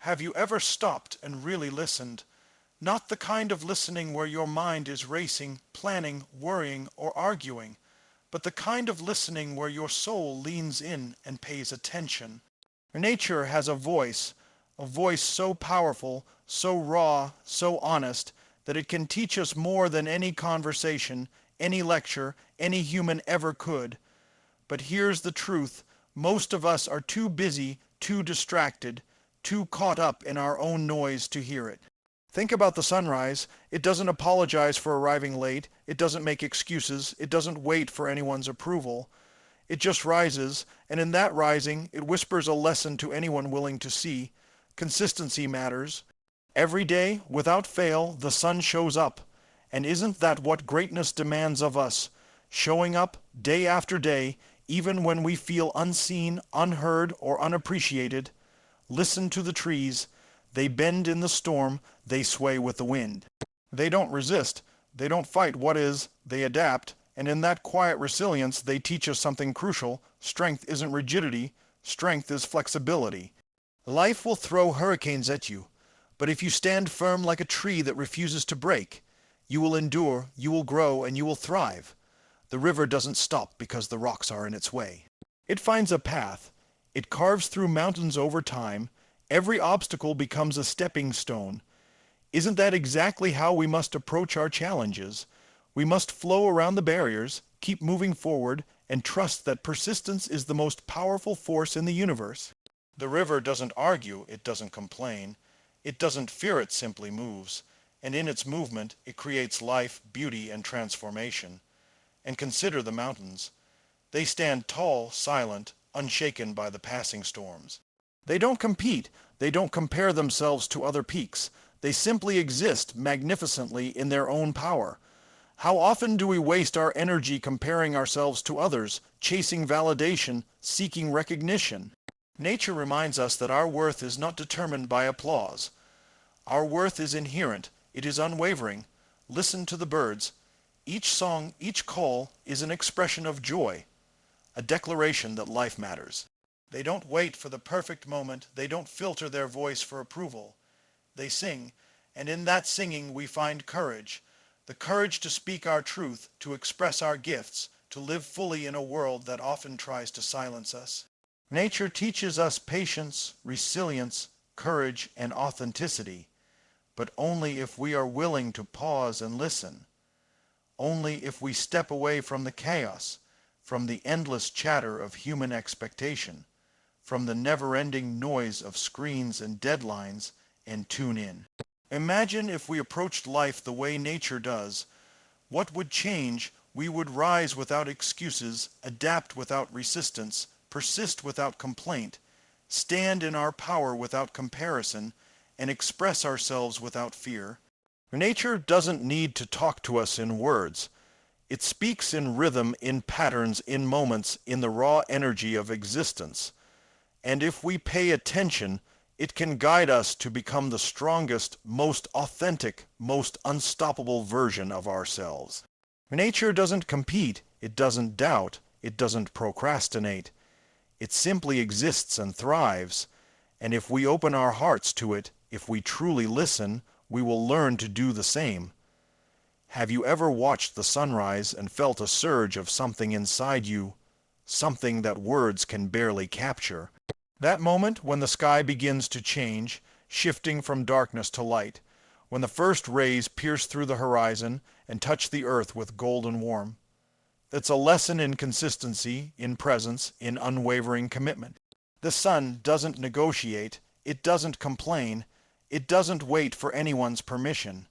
Have you ever stopped and really listened? Not the kind of listening where your mind is racing, planning, worrying, or arguing, but the kind of listening where your soul leans in and pays attention. Nature has a voice so powerful, so raw, so honest, that it can teach us more than any conversation, any lecture, any human ever could. But here's the truth. Most of us are too busy, too distracted, too caught up in our own noise to hear it. Think about the sunrise. It doesn't apologize for arriving late. It doesn't make excuses. It doesn't wait for anyone's approval. It just rises, and in that rising, it whispers a lesson to anyone willing to see. Consistency matters. Every day, without fail, the sun shows up. And isn't that what greatness demands of us? Showing up, day after day, even when we feel unseen, unheard, or unappreciated. Listen to the trees. They bend in the storm, they sway with the wind. They don't resist, they don't fight what is, they adapt, and in that quiet resilience they teach us something crucial. Strength isn't rigidity, strength is flexibility. Life will throw hurricanes at you, but if you stand firm like a tree that refuses to break, you will endure, you will grow, and you will thrive. The river doesn't stop because the rocks are in its way. It finds a path. It carves through mountains over time. Every obstacle becomes a stepping stone. Isn't that exactly how we must approach our challenges? We must flow around the barriers, keep moving forward, and trust that persistence is the most powerful force in the universe. The river doesn't argue, it doesn't complain. It doesn't fear, it simply moves. And in its movement, it creates life, beauty, and transformation. And consider the mountains. They stand tall, silent, unshaken by the passing storms. They don't compete. They don't compare themselves to other peaks. They simply exist magnificently in their own power. How often do we waste our energy comparing ourselves to others, chasing validation, seeking recognition? Nature reminds us that our worth is not determined by applause. Our worth is inherent. It is unwavering. Listen to the birds. Each song, each call is an expression of joy, a declaration that life matters. They don't wait for the perfect moment. They don't filter their voice for approval. They sing, and in that singing we find courage. The courage to speak our truth, to express our gifts, to live fully in a world that often tries to silence us. Nature teaches us patience, resilience, courage, and authenticity, but only if we are willing to pause and listen. Only if we step away from the chaos, from the endless chatter of human expectation, from the never-ending noise of screens and deadlines, and tune in. Imagine if we approached life the way nature does. What would change? We would rise without excuses, adapt without resistance, persist without complaint, stand in our power without comparison, and express ourselves without fear. Nature doesn't need to talk to us in words. It speaks in rhythm, in patterns, in moments, in the raw energy of existence. And if we pay attention, it can guide us to become the strongest, most authentic, most unstoppable version of ourselves. Nature doesn't compete, it doesn't doubt, it doesn't procrastinate. It simply exists and thrives. And if we open our hearts to it, if we truly listen, we will learn to do the same. Have you ever watched the sunrise and felt a surge of something inside you, something that words can barely capture? That moment when the sky begins to change, shifting from darkness to light, when the first rays pierce through the horizon and touch the earth with golden warmth. It's a lesson in consistency, in presence, in unwavering commitment. The sun doesn't negotiate, it doesn't complain, it doesn't wait for anyone's permission.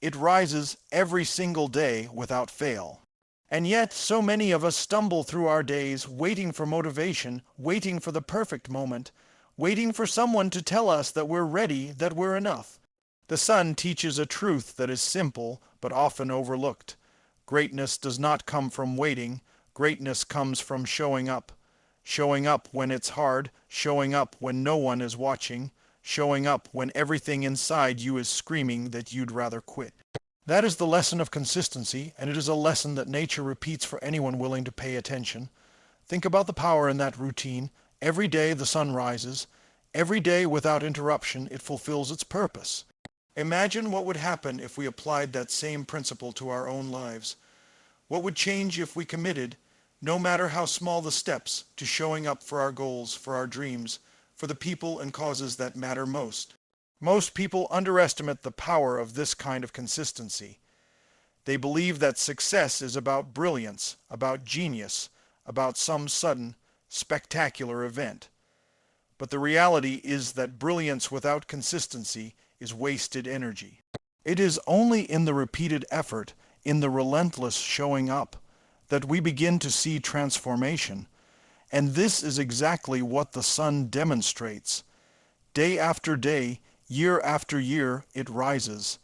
It rises every single day without fail. And yet, so many of us stumble through our days waiting for motivation, waiting for the perfect moment, waiting for someone to tell us that we're ready, that we're enough. The sun teaches a truth that is simple but often overlooked. Greatness does not come from waiting. Greatness comes from showing up. Showing up when it's hard, showing up when no one is watching, showing up when everything inside you is screaming that you'd rather quit. That is the lesson of consistency, and it is a lesson that nature repeats for anyone willing to pay attention. Think about the power in that routine. Every day the sun rises. Every day without interruption, it fulfills its purpose. Imagine what would happen if we applied that same principle to our own lives. What would change if we committed, no matter how small the steps, to showing up for our goals, for our dreams, for the people and causes that matter most? Most people underestimate the power of this kind of consistency. They believe that success is about brilliance, about genius, about some sudden, spectacular event. But the reality is that brilliance without consistency is wasted energy. It is only in the repeated effort, in the relentless showing up, that we begin to see transformation. And this is exactly what the sun demonstrates. Day after day, year after year, it rises.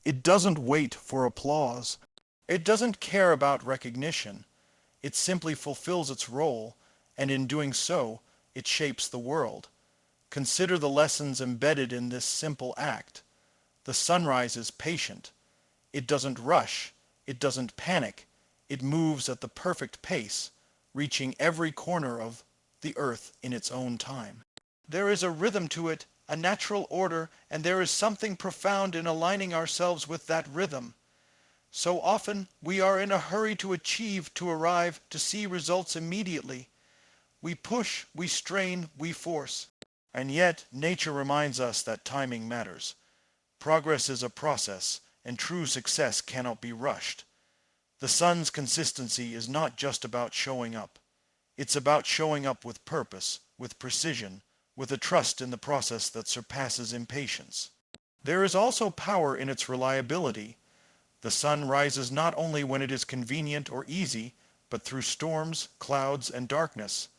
It doesn't wait for applause. It doesn't care about recognition. It simply fulfills its role, and in doing so, it shapes the world. Consider the lessons embedded in this simple act. The sunrise is patient. It doesn't rush. It doesn't panic. It moves at the perfect pace, reaching every corner of the earth in its own time. There is a rhythm to it, a natural order, and there is something profound in aligning ourselves with that rhythm. So often we are in a hurry to achieve, to arrive, to see results immediately. We push, we strain, we force. And yet nature reminds us that timing matters. Progress is a process, and true success cannot be rushed. The sun's consistency is not just about showing up. It's about showing up with purpose, with precision, with a trust in the process that surpasses impatience. There is also power in its reliability. The sun rises not only when it is convenient or easy, but through storms, clouds, and darkness.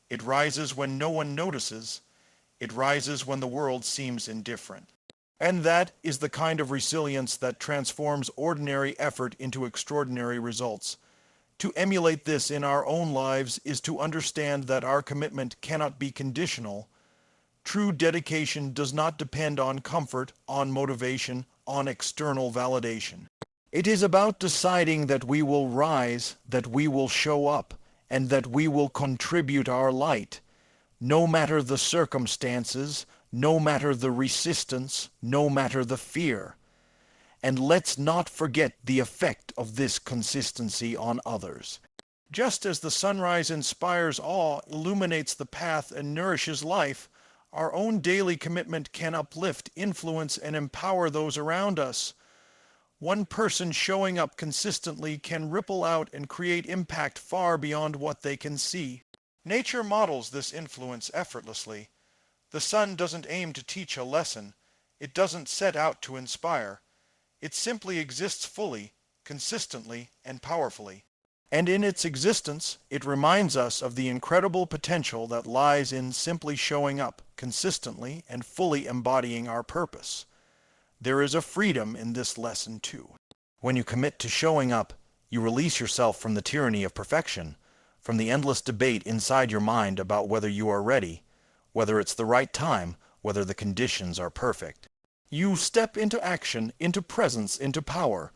It rises when no one notices. It rises when the world seems indifferent. And that is the kind of resilience that transforms ordinary effort into extraordinary results. To emulate this in our own lives is to understand that our commitment cannot be conditional. True dedication does not depend on comfort, on motivation, on external validation. It is about deciding that we will rise, that we will show up, and that we will contribute our light, no matter the circumstances, no matter the resistance, no matter the fear. And let's not forget the effect of this consistency on others. Just as the sunrise inspires awe, illuminates the path, and nourishes life, our own daily commitment can uplift, influence, and empower those around us. One person showing up consistently can ripple out and create impact far beyond what they can see. Nature models this influence effortlessly. The sun doesn't aim to teach a lesson. It doesn't set out to inspire. It simply exists fully, consistently, and powerfully. And in its existence, it reminds us of the incredible potential that lies in simply showing up, consistently, and fully embodying our purpose. There is a freedom in this lesson too. When you commit to showing up, you release yourself from the tyranny of perfection, from the endless debate inside your mind about whether you are ready, whether it's the right time, whether the conditions are perfect. You step into action, into presence, into power.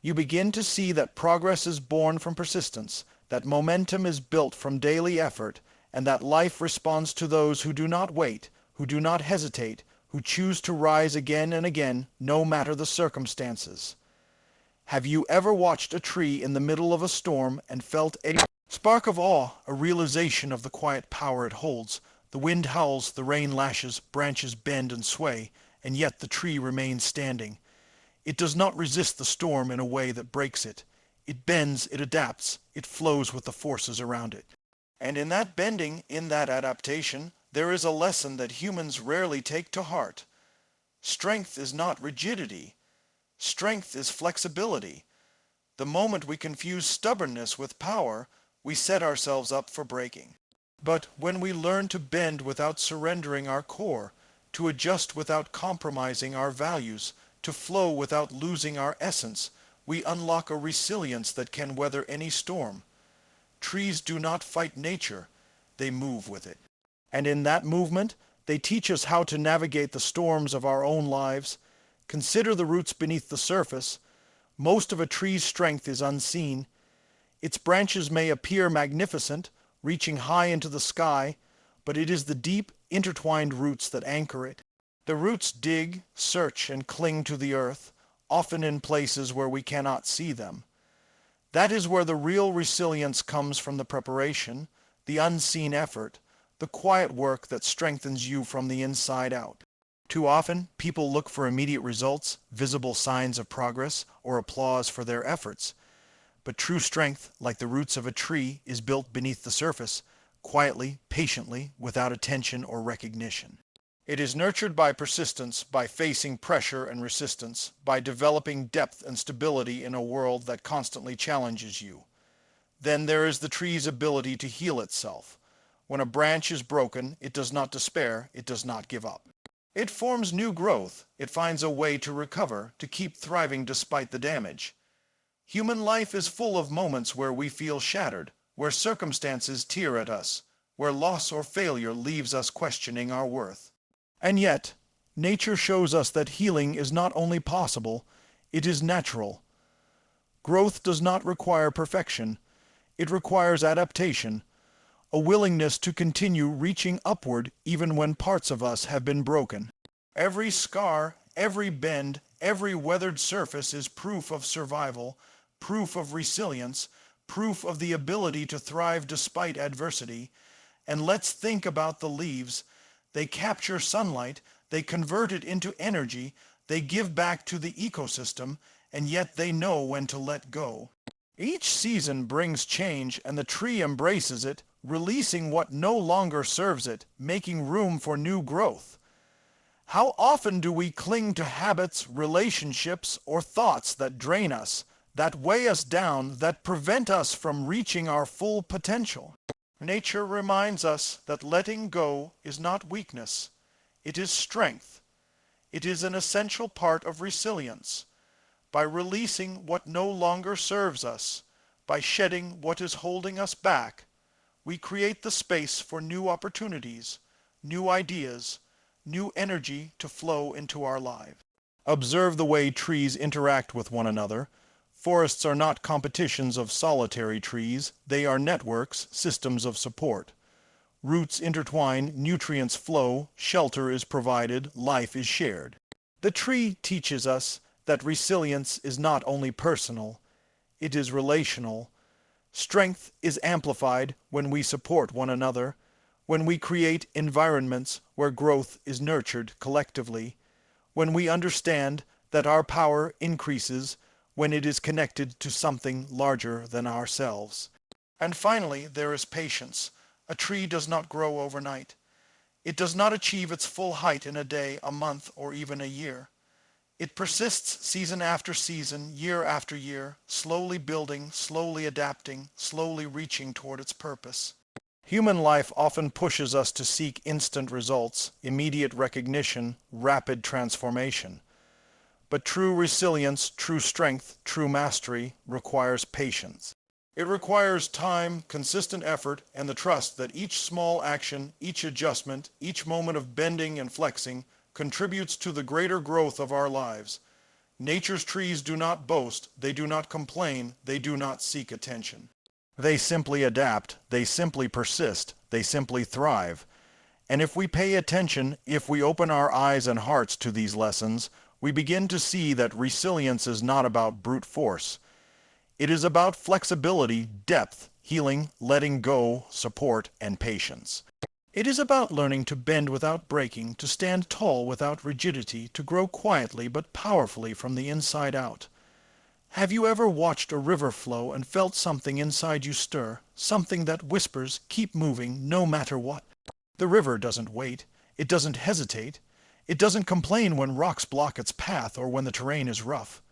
You begin to see that progress is born from persistence, that momentum is built from daily effort, and that life responds to those who do not wait, who do not hesitate, who choose to rise again and again, no matter the circumstances. Have you ever watched a tree in the middle of a storm and felt a spark of awe, a realization of the quiet power it holds? The wind howls, the rain lashes, branches bend and sway, and yet the tree remains standing. It does not resist the storm in a way that breaks it. It bends, it adapts, it flows with the forces around it. And in that bending, in that adaptation, there is a lesson that humans rarely take to heart. Strength is not rigidity. Strength is flexibility. The moment we confuse stubbornness with power, we set ourselves up for breaking. But when we learn to bend without surrendering our core, to adjust without compromising our values, to flow without losing our essence, we unlock a resilience that can weather any storm. Trees do not fight nature, they move with it. And in that movement, they teach us how to navigate the storms of our own lives. Consider the roots beneath the surface. Most of a tree's strength is unseen. Its branches may appear magnificent, reaching high into the sky, but it is the deep, intertwined roots that anchor it. The roots dig, search, and cling to the earth, often in places where we cannot see them. That is where the real resilience comes from: the preparation, the unseen effort, the quiet work that strengthens you from the inside out. Too often, people look for immediate results, visible signs of progress, or applause for their efforts. But true strength, like the roots of a tree, is built beneath the surface, quietly, patiently, without attention or recognition. It is nurtured by persistence, by facing pressure and resistance, by developing depth and stability in a world that constantly challenges you. Then there is the tree's ability to heal itself. When a branch is broken, it does not despair, it does not give up. It forms new growth, it finds a way to recover, to keep thriving despite the damage. Human life is full of moments where we feel shattered, where circumstances tear at us, where loss or failure leaves us questioning our worth. And yet, nature shows us that healing is not only possible, it is natural. Growth does not require perfection, it requires adaptation, a willingness to continue reaching upward even when parts of us have been broken. Every scar, every bend, every weathered surface is proof of survival, proof of resilience, proof of the ability to thrive despite adversity. And let's think about the leaves. They capture sunlight, they convert it into energy, they give back to the ecosystem, and yet they know when to let go. Each season brings change, and the tree embraces it, releasing what no longer serves it, making room for new growth. How often do we cling to habits, relationships, or thoughts that drain us, that weigh us down, that prevent us from reaching our full potential? Nature reminds us that letting go is not weakness, it is strength. It is an essential part of resilience. By releasing what no longer serves us, by shedding what is holding us back, we create the space for new opportunities, new ideas, new energy to flow into our lives. Observe the way trees interact with one another. Forests are not competitions of solitary trees, they are networks, systems of support. Roots intertwine, nutrients flow, shelter is provided, life is shared. The tree teaches us that resilience is not only personal, it is relational. Strength is amplified when we support one another, when we create environments where growth is nurtured collectively, when we understand that our power increases when it is connected to something larger than ourselves. And finally, there is patience. A tree does not grow overnight. It does not achieve its full height in a day, a month, or even a year. It persists season after season, year after year, slowly building, slowly adapting, slowly reaching toward its purpose. Human life often pushes us to seek instant results, immediate recognition, rapid transformation. But true resilience, true strength, true mastery requires patience. It requires time, consistent effort, and the trust that each small action, each adjustment, each moment of bending and flexing contributes to the greater growth of our lives. Nature's trees do not boast, they do not complain, they do not seek attention. They simply adapt, they simply persist, they simply thrive. And if we pay attention, if we open our eyes and hearts to these lessons, we begin to see that resilience is not about brute force. It is about flexibility, depth, healing, letting go, support, and patience. It is about learning to bend without breaking, to stand tall without rigidity, to grow quietly but powerfully from the inside out. Have you ever watched a river flow and felt something inside you stir, something that whispers, keep moving, no matter what? The river doesn't wait. It doesn't hesitate. It doesn't complain when rocks block its path or when the terrain is rough.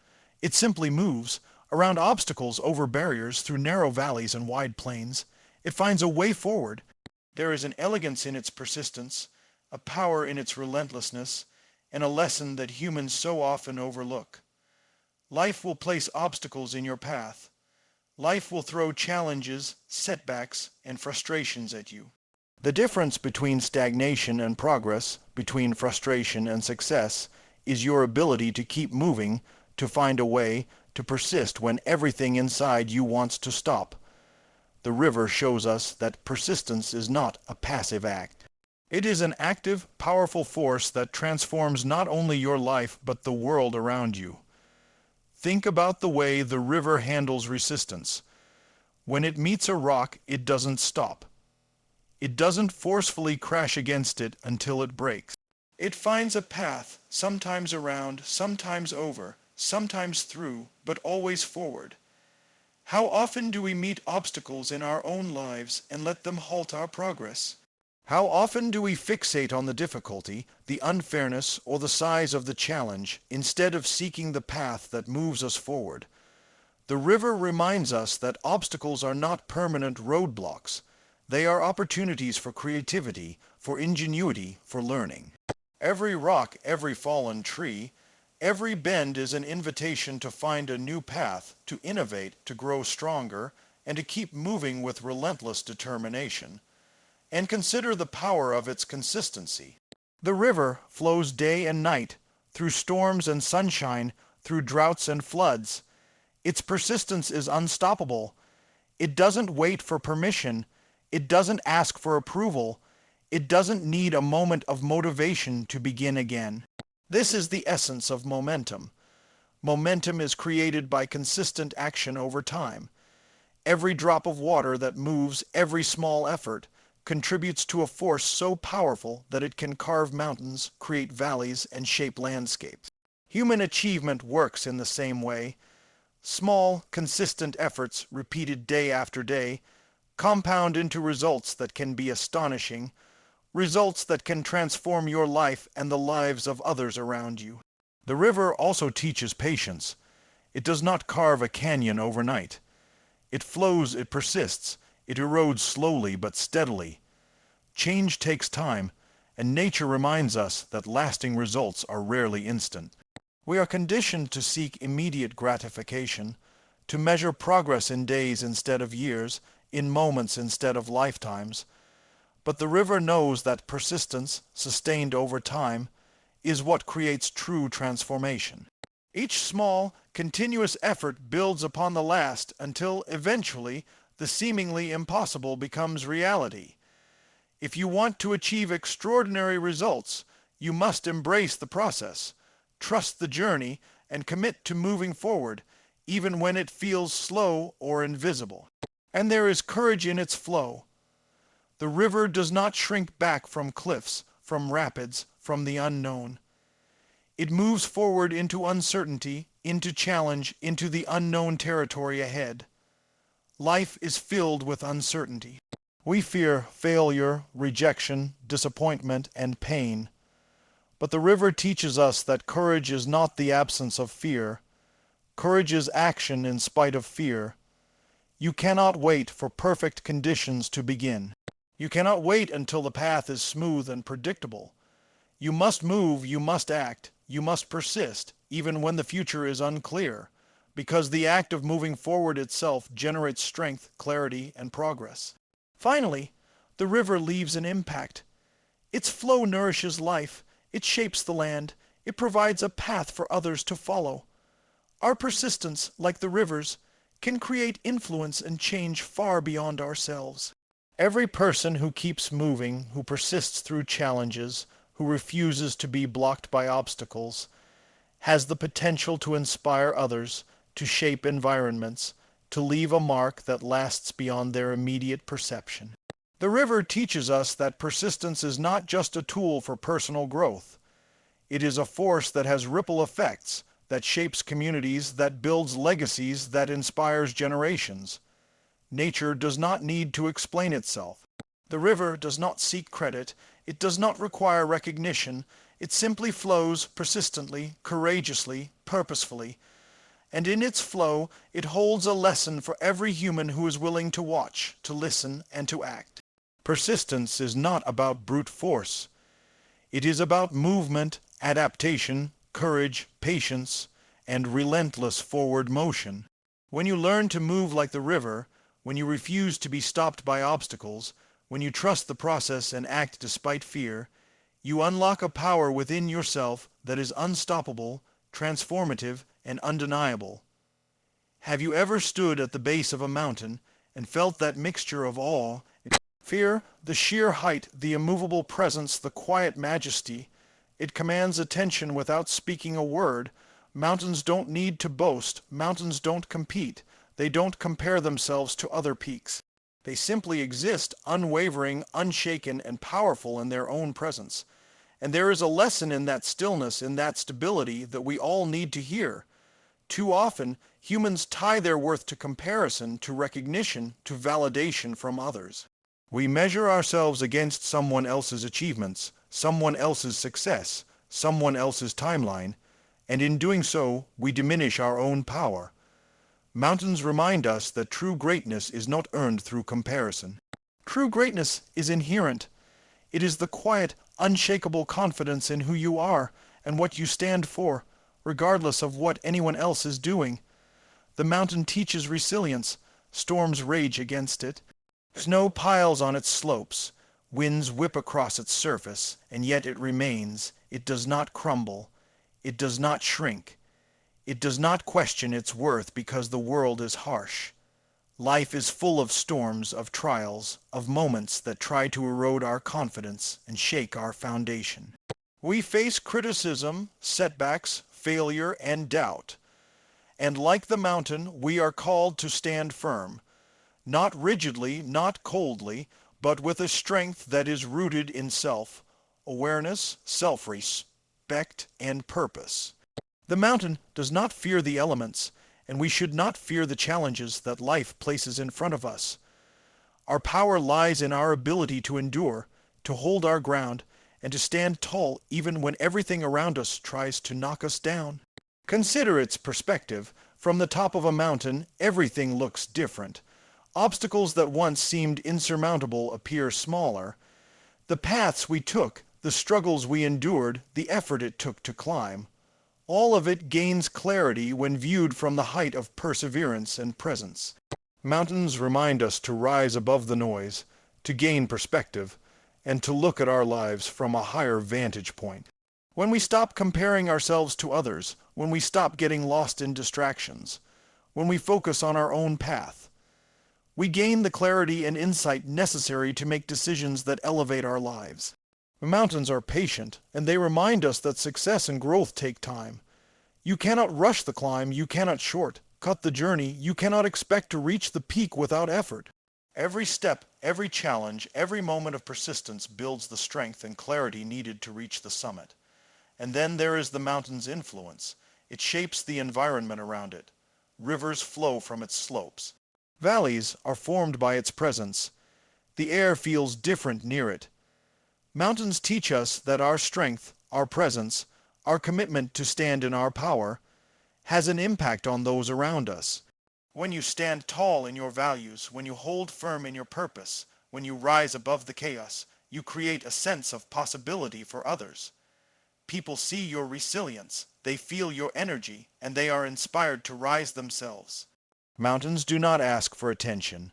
It simply moves, around obstacles, over barriers, through narrow valleys and wide plains. It finds a way forward. There is an elegance in its persistence, a power in its relentlessness, and a lesson that humans so often overlook. Life will place obstacles in your path. Life will throw challenges, setbacks, and frustrations at you. The difference between stagnation and progress, between frustration and success, is your ability to keep moving, to find a way, to persist when everything inside you wants to stop. The river shows us that persistence is not a passive act. It is an active, powerful force that transforms not only your life but the world around you. Think about the way the river handles resistance. When it meets a rock, it doesn't stop. It doesn't forcefully crash against it until it breaks. It finds a path, sometimes around, sometimes over, sometimes through, but always forward. How often do we meet obstacles in our own lives and let them halt our progress? How often do we fixate on the difficulty, the unfairness, or the size of the challenge, instead of seeking the path that moves us forward? The river reminds us that obstacles are not permanent roadblocks. They are opportunities for creativity, for ingenuity, for learning. Every rock, every fallen tree, every bend is an invitation to find a new path, to innovate, to grow stronger, and to keep moving with relentless determination. And consider the power of its consistency. The river flows day and night, through storms and sunshine, through droughts and floods. Its persistence is unstoppable. It doesn't wait for permission. It doesn't ask for approval. It doesn't need a moment of motivation to begin again. This is the essence of momentum. Momentum is created by consistent action over time. Every drop of water that moves, every small effort, contributes to a force so powerful that it can carve mountains, create valleys, and shape landscapes. Human achievement works in the same way. Small, consistent efforts, repeated day after day, compound into results that can be astonishing, results that can transform your life and the lives of others around you. The river also teaches patience. It does not carve a canyon overnight. It flows, it persists, it erodes slowly but steadily. Change takes time, and nature reminds us that lasting results are rarely instant. We are conditioned to seek immediate gratification, to measure progress in days instead of years, in moments instead of lifetimes. But the river knows that persistence, sustained over time, is what creates true transformation. Each small, continuous effort builds upon the last until, eventually, the seemingly impossible becomes reality. If you want to achieve extraordinary results, you must embrace the process, trust the journey, and commit to moving forward, even when it feels slow or invisible. And there is courage in its flow. The river does not shrink back from cliffs, from rapids, from the unknown. It moves forward into uncertainty, into challenge, into the unknown territory ahead. Life is filled with uncertainty. We fear failure, rejection, disappointment, and pain. But the river teaches us that courage is not the absence of fear. Courage is action in spite of fear. You cannot wait for perfect conditions to begin. You cannot wait until the path is smooth and predictable. You must move, you must act, you must persist, even when the future is unclear, because the act of moving forward itself generates strength, clarity, and progress. Finally, the river leaves an impact. Its flow nourishes life, it shapes the land, it provides a path for others to follow. Our persistence, like the rivers, can create influence and change far beyond ourselves. Every person who keeps moving, who persists through challenges, who refuses to be blocked by obstacles, has the potential to inspire others, to shape environments, to leave a mark that lasts beyond their immediate perception. The river teaches us that persistence is not just a tool for personal growth. It is a force that has ripple effects, that shapes communities, that builds legacies, that inspires generations. Nature does not need to explain itself. The river does not seek credit. It does not require recognition. It simply flows persistently, courageously, purposefully. And in its flow, it holds a lesson for every human who is willing to watch, to listen, and to act. Persistence is not about brute force. It is about movement, adaptation, courage, patience, and relentless forward motion. When you learn to move like the river, when you refuse to be stopped by obstacles, when you trust the process and act despite fear, you unlock a power within yourself that is unstoppable, transformative, and undeniable. Have you ever stood at the base of a mountain and felt that mixture of awe Fear, the sheer height, the immovable presence, the quiet majesty. It commands attention without speaking a word. Mountains don't need to boast. Mountains don't compete. They don't compare themselves to other peaks. They simply exist, unwavering, unshaken, and powerful in their own presence. And there is a lesson in that stillness, in that stability, that we all need to hear. Too often, humans tie their worth to comparison, to recognition, to validation from others. We measure ourselves against someone else's achievements, someone else's success, someone else's timeline, and in doing so, we diminish our own power. Mountains remind us that true greatness is not earned through comparison. True greatness is inherent. It is the quiet, unshakable confidence in who you are and what you stand for, regardless of what anyone else is doing. The mountain teaches resilience. Storms rage against it. Snow piles on its slopes. Winds whip across its surface, and yet it remains. It does not crumble. It does not shrink. It does not question its worth because the world is harsh. Life is full of storms, of trials, of moments that try to erode our confidence and shake our foundation. We face criticism, setbacks, failure, and doubt. And like the mountain, we are called to stand firm, not rigidly, not coldly, but with a strength that is rooted in self-awareness, self-respect, and purpose. The mountain does not fear the elements, and we should not fear the challenges that life places in front of us. Our power lies in our ability to endure, to hold our ground, and to stand tall even when everything around us tries to knock us down. Consider its perspective. From the top of a mountain, everything looks different. Obstacles that once seemed insurmountable appear smaller. The paths we took, the struggles we endured, the effort it took to climb, all of it gains clarity when viewed from the height of perseverance and presence. Mountains remind us to rise above the noise, to gain perspective, and to look at our lives from a higher vantage point. When we stop comparing ourselves to others, when we stop getting lost in distractions, when we focus on our own path, we gain the clarity and insight necessary to make decisions that elevate our lives. The mountains are patient, and they remind us that success and growth take time. You cannot rush the climb, you cannot cut the journey, you cannot expect to reach the peak without effort. Every step, every challenge, every moment of persistence builds the strength and clarity needed to reach the summit. And then there is the mountain's influence. It shapes the environment around it. Rivers flow from its slopes. Valleys are formed by its presence. The air feels different near it. Mountains teach us that our strength, our presence, our commitment to stand in our power, has an impact on those around us. When you stand tall in your values, when you hold firm in your purpose, when you rise above the chaos, you create a sense of possibility for others. People see your resilience, they feel your energy, and they are inspired to rise themselves. Mountains do not ask for attention.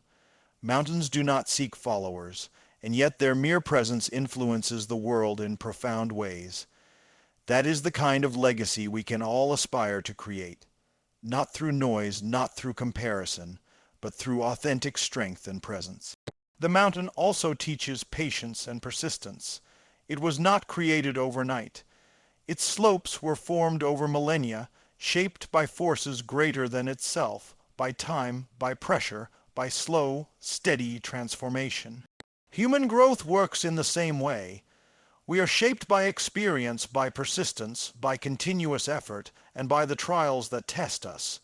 Mountains do not seek followers, and yet their mere presence influences the world in profound ways. That is the kind of legacy we can all aspire to create, not through noise, not through comparison, but through authentic strength and presence. The mountain also teaches patience and persistence. It was not created overnight. Its slopes were formed over millennia, shaped by forces greater than itself, by time, by pressure, by slow, steady transformation. Human growth works in the same way. We are shaped by experience, by persistence, by continuous effort, and by the trials that test us.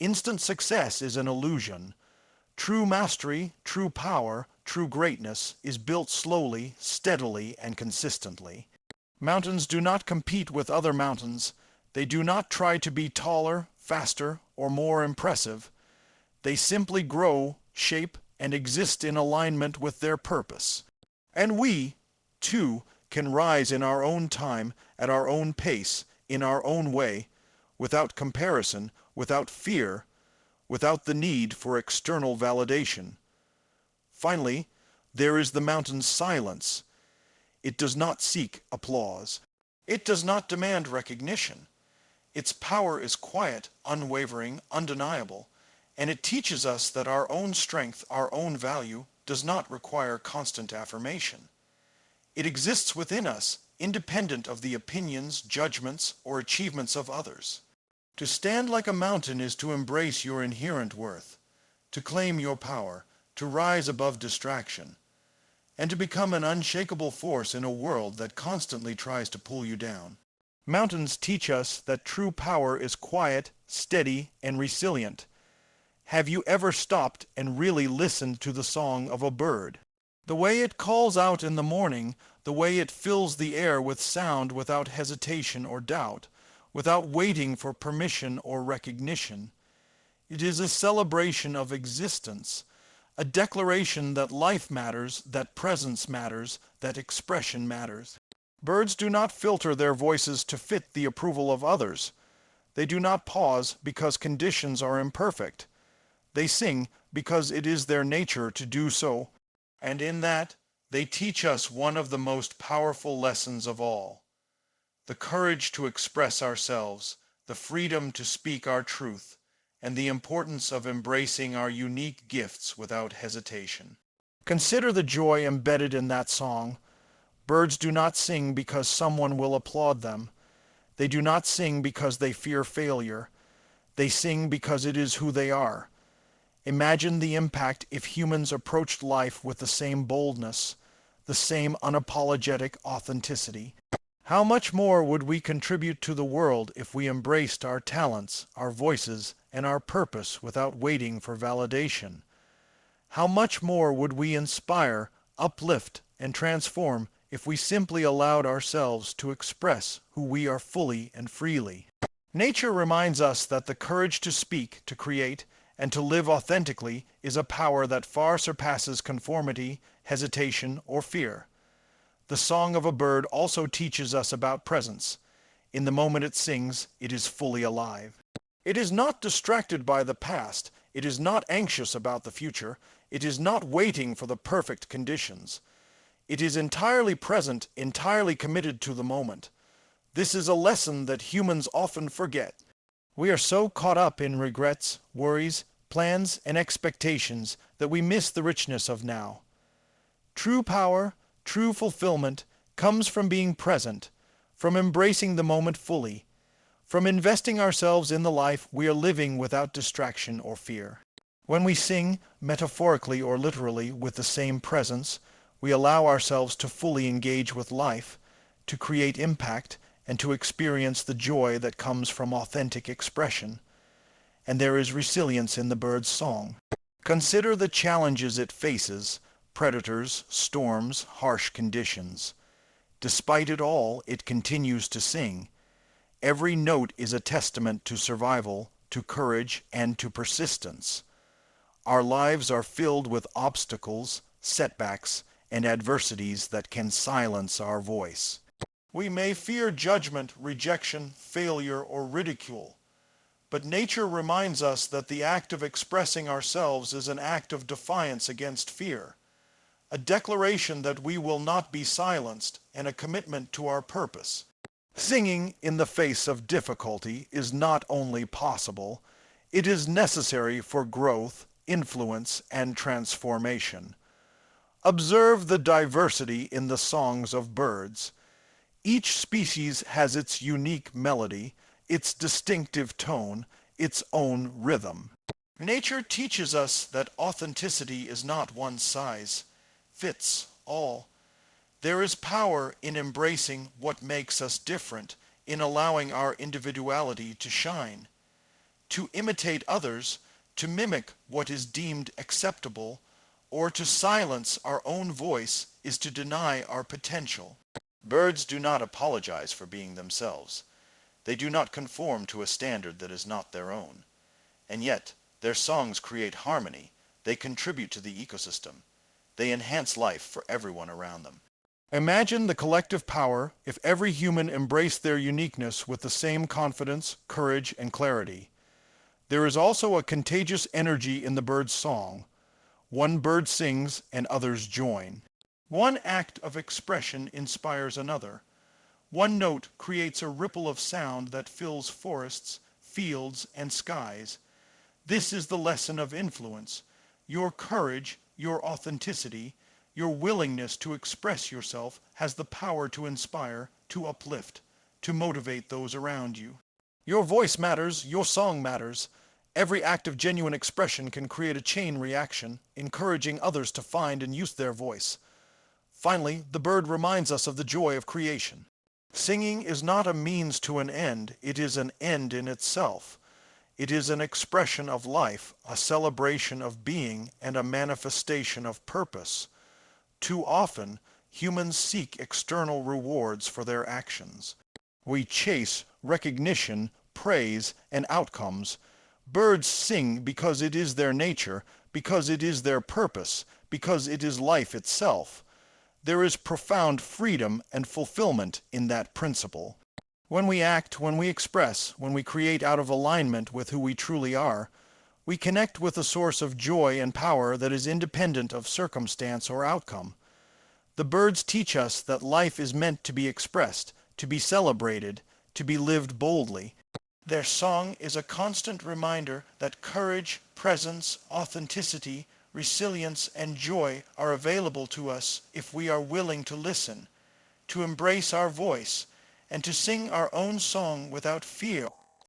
Instant success is an illusion. True mastery, true power, true greatness is built slowly, steadily, and consistently. Mountains do not compete with other mountains. They do not try to be taller, faster, or more impressive. They simply grow, shape, and exist in alignment with their purpose. And we, too, can rise in our own time, at our own pace, in our own way, without comparison, without fear, without the need for external validation. Finally, there is the mountain's silence. It does not seek applause. It does not demand recognition. Its power is quiet, unwavering, undeniable, and it teaches us that our own strength, our own value, does not require constant affirmation. It exists within us, independent of the opinions, judgments, or achievements of others. To stand like a mountain is to embrace your inherent worth, to claim your power, to rise above distraction, and to become an unshakable force in a world that constantly tries to pull you down. Mountains teach us that true power is quiet, steady, and resilient. Have you ever stopped and really listened to the song of a bird? The way it calls out in the morning, the way it fills the air with sound without hesitation or doubt, without waiting for permission or recognition. It is a celebration of existence, a declaration that life matters, that presence matters, that expression matters. Birds do not filter their voices to fit the approval of others. They do not pause because conditions are imperfect. They sing because it is their nature to do so, and in that they teach us one of the most powerful lessons of all: the courage to express ourselves, the freedom to speak our truth, and the importance of embracing our unique gifts without hesitation. Consider the joy embedded in that song. Birds do not sing because someone will applaud them. They do not sing because they fear failure. They sing because it is who they are. Imagine the impact if humans approached life with the same boldness, the same unapologetic authenticity. How much more would we contribute to the world if we embraced our talents, our voices, and our purpose without waiting for validation? How much more would we inspire, uplift, and transform if we simply allowed ourselves to express who we are fully and freely? Nature reminds us that the courage to speak, to create, and to live authentically is a power that far surpasses conformity, hesitation, or fear. The song of a bird also teaches us about presence. In the moment it sings, it is fully alive. It is not distracted by the past. It is not anxious about the future. It is not waiting for the perfect conditions. It is entirely present, entirely committed to the moment. This is a lesson that humans often forget. We are so caught up in regrets, worries, plans, and expectations that we miss the richness of now. True power, true fulfillment comes from being present, from embracing the moment fully, from investing ourselves in the life we are living without distraction or fear. When we sing, metaphorically or literally, with the same presence, we allow ourselves to fully engage with life, to create impact, and to experience the joy that comes from authentic expression. And there is resilience in the bird's song. Consider the challenges it faces: predators, storms, harsh conditions. Despite it all, it continues to sing. Every note is a testament to survival, to courage, and to persistence. Our lives are filled with obstacles, setbacks, and adversities that can silence our voice. We may fear judgment, rejection, failure, or ridicule, but nature reminds us that the act of expressing ourselves is an act of defiance against fear, a declaration that we will not be silenced, and a commitment to our purpose. Singing in the face of difficulty is not only possible, it is necessary for growth, influence, and transformation. Observe the diversity in the songs of birds. Each species has its unique melody, its distinctive tone, its own rhythm. Nature teaches us that authenticity is not one size fits all. There is power in embracing what makes us different, in allowing our individuality to shine. To imitate others, to mimic what is deemed acceptable, or to silence our own voice is to deny our potential. Birds do not apologize for being themselves. They do not conform to a standard that is not their own. And yet, their songs create harmony. They contribute to the ecosystem. They enhance life for everyone around them. Imagine the collective power if every human embraced their uniqueness with the same confidence, courage, and clarity. There is also a contagious energy in the bird's song. One bird sings and others join. One act of expression inspires another. One note creates a ripple of sound that fills forests, fields, and skies. This is the lesson of influence. Your courage, your authenticity, your willingness to express yourself has the power to inspire, to uplift, to motivate those around you. Your voice matters, your song matters. Every act of genuine expression can create a chain reaction, encouraging others to find and use their voice. Finally, the bird reminds us of the joy of creation. Singing is not a means to an end, it is an end in itself. It is an expression of life, a celebration of being, and a manifestation of purpose. Too often, humans seek external rewards for their actions. We chase recognition, praise, and outcomes. Birds sing because it is their nature, because it is their purpose, because it is life itself. There is profound freedom and fulfillment in that principle. When we act, when we express, when we create out of alignment with who we truly are, we connect with a source of joy and power that is independent of circumstance or outcome. The birds teach us that life is meant to be expressed, to be celebrated, to be lived boldly. Their song is a constant reminder that courage, presence, authenticity, resilience, and joy are available to us if we are willing to listen, to embrace our voice, and to sing our own song without fear